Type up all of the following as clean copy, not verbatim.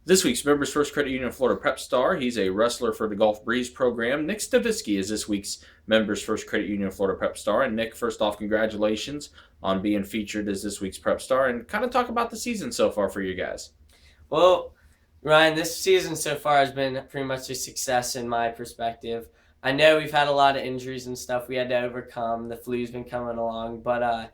This week's Members First Credit Union Florida Prep Star, he's a wrestler for the Golf Breeze program. Nick Stavisky is this week's Members First Credit Union Florida Prep Star. And Nick, first off, congratulations on being featured as this week's Prep Star, and kind of talk about the season so far for you guys. Well, Ryan, this season so far has been pretty much a success in my perspective. I know we've had a lot of injuries and stuff we had to overcome. The flu's been coming along, but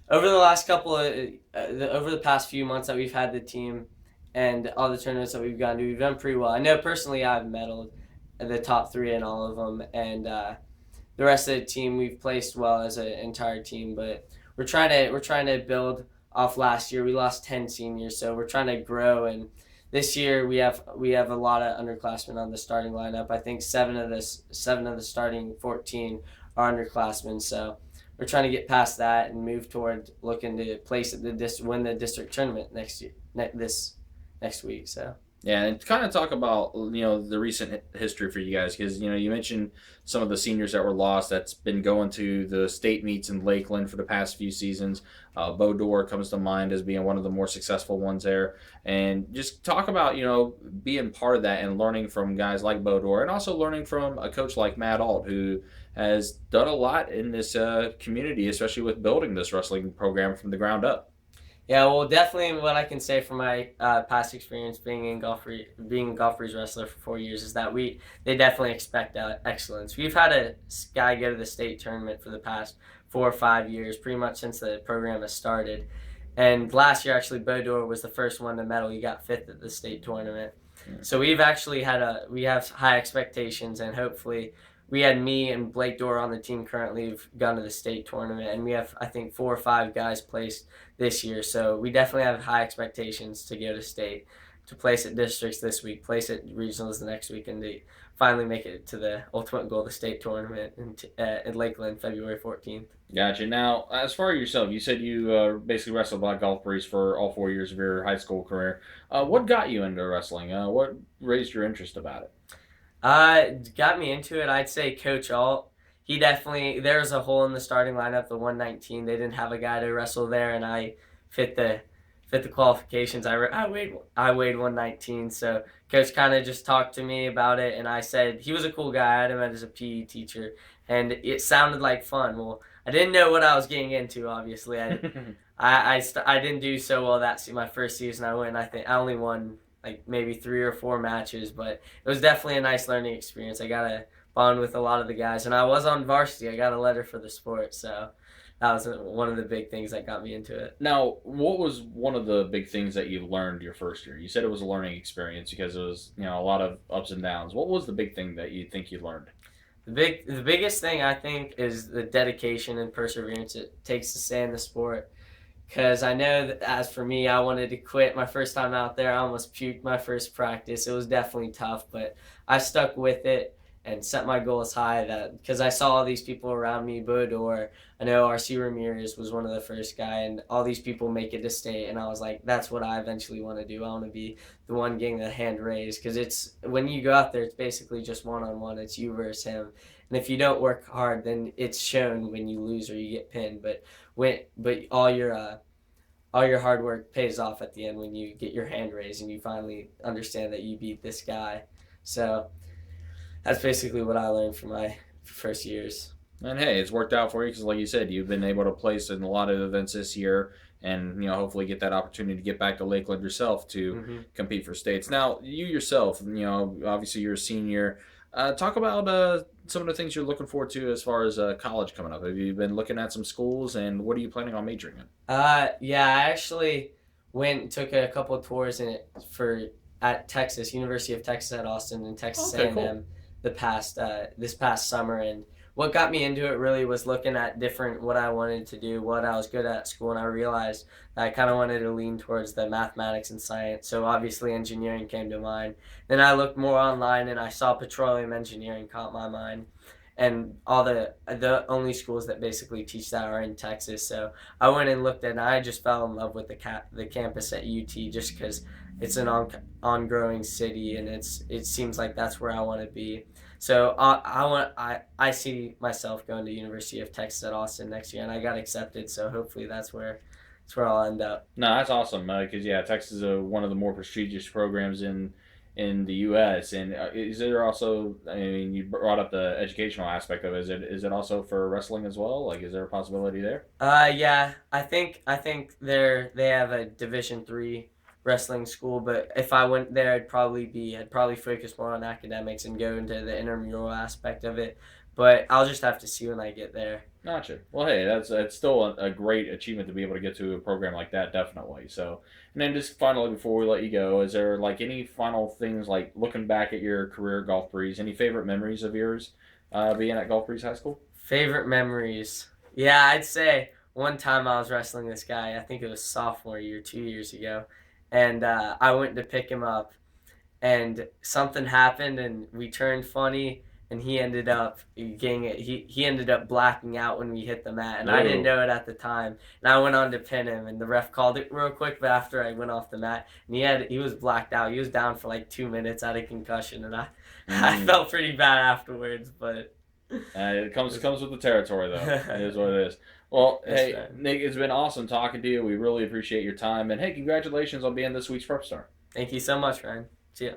over the last over the past few months that we've had the team and all the tournaments that we've gone to, we've done pretty well. I know personally I've medaled the top 3 in all of them, and the rest of the team we've placed well as an entire team. But we're trying to build off last year. We lost 10 seniors, so we're trying to grow. And this year we have a lot of underclassmen on the starting lineup. I think seven of the starting 14 are underclassmen. So we're trying to get past that and move toward looking to place at win the district tournament next week. So Yeah, and kind of talk about the recent history for you guys, because you mentioned some of the seniors that were lost. That's been going to the state meets in Lakeland for the past few seasons. Bodor comes to mind as being one of the more successful ones there, and just talk about being part of that and learning from guys like Bodor, and also learning from a coach like Matt Alt, who has done a lot in this community, especially with building this wrestling program from the ground up. yeah, well, definitely what I can say from my past experience being a Golf Breeze wrestler for 4 years is that they definitely expect excellence. We've had a guy go to the state tournament for the past 4 or 5 years, pretty much since the program has started. And last year, actually, Bodor was the first one to medal. He got 5th at the state tournament. So we've actually we have high expectations, and hopefully we had me and Blake Dorr on the team currently have gone to the state tournament, and we have, I think, 4 or 5 guys placed this year. So we definitely have high expectations to go to state, to place at districts this week, place at regionals the next week, and to finally make it to the ultimate goal, the state tournament in Lakeland, February 14th. Gotcha. Now, as far as yourself, you said you basically wrestled Black Golf Breeze for all 4 years of your high school career. What got you into wrestling? What raised your interest about it? Got me into it, I'd say Coach Alt. There was a hole in the starting lineup, the 119. They didn't have a guy to wrestle there, and I fit the qualifications. I weighed 119, so Coach kind of just talked to me about it, and I said he was a cool guy. I had him as a PE teacher, and it sounded like fun. Well, I didn't know what I was getting into, obviously. I didn't do so well my first season. I think I only won like maybe 3 or 4 matches, but it was definitely a nice learning experience. I got to bond with a lot of the guys, and I was on varsity. I got a letter for the sport, so that was one of the big things that got me into it. Now, what was one of the big things that you learned your first year? You said it was a learning experience because it was a lot of ups and downs. What was the big thing that you think you learned? The biggest thing I think is the dedication and perseverance it takes to stay in the sport. Because I know that as for me, I wanted to quit my first time out there. I almost puked my first practice. It was definitely tough, but I stuck with it and set my goals high. Because I saw all these people around me, Bodor, I know R.C. Ramirez was one of the first guy, and all these people make it to state. And I was like, that's what I eventually want to do. I want to be the one getting the hand raised. Because when you go out there, it's basically just one-on-one. It's you versus him. And if you don't work hard, then it's shown when you lose or you get pinned. But all your hard work pays off at the end when you get your hand raised and you finally understand that you beat this guy. So that's basically what I learned from my first years. And hey, it's worked out for you because, like you said, you've been able to place in a lot of events this year, and hopefully get that opportunity to get back to Lakeland yourself to compete for states. Now, you yourself, obviously you're a senior. Talk about some of the things you're looking forward to as far as college coming up. Have you been looking at some schools, and what are you planning on majoring in? Yeah, I actually went and took a couple of tours at Texas, University of Texas at Austin, and Texas A&M cool. This past summer. And what got me into it really was looking at what I wanted to do, what I was good at school, and I realized that I kind of wanted to lean towards the mathematics and science. So obviously engineering came to mind. Then I looked more online, and I saw petroleum engineering caught my mind. And all the only schools that basically teach that are in Texas. So I went and looked at it, and I just fell in love with the campus at UT just because it's an ongoing city, and it seems like that's where I want to be. So I see myself going to University of Texas at Austin next year, and I got accepted. So hopefully that's where That's where I'll end up. No, that's awesome because Texas is one of the more prestigious programs in the U.S. And is there also? I mean, you brought up the educational aspect of it. Is it also for wrestling as well? Like, is there a possibility there? Yeah, I think they have a Division III wrestling school, but if I went there, I'd probably focus more on academics and go into the intramural aspect of it. But I'll just have to see when I get there. Gotcha. Well, hey, that's still a great achievement to be able to get to a program like that, definitely. So, and then just finally, before we let you go, is there like any final things like looking back at your career at Golf Breeze? Any favorite memories of yours being at Golf Breeze High School? Favorite memories? Yeah, I'd say one time I was wrestling this guy. I think it was sophomore year, 2 years ago, and I went to pick him up, and something happened, and we turned funny, and he ended up getting it. He ended up blacking out when we hit the mat, and I didn't know it at the time. And I went on to pin him, and the ref called it real quick. But after I went off the mat, and he was blacked out. He was down for like 2 minutes out of concussion, and I felt pretty bad afterwards, but. It comes with the territory, though. It is what it is. Well, hey, right. Nick, it's been awesome talking to you. We really appreciate your time. And, hey, congratulations on being this week's Prep Star. Thank you so much, Ryan. See ya.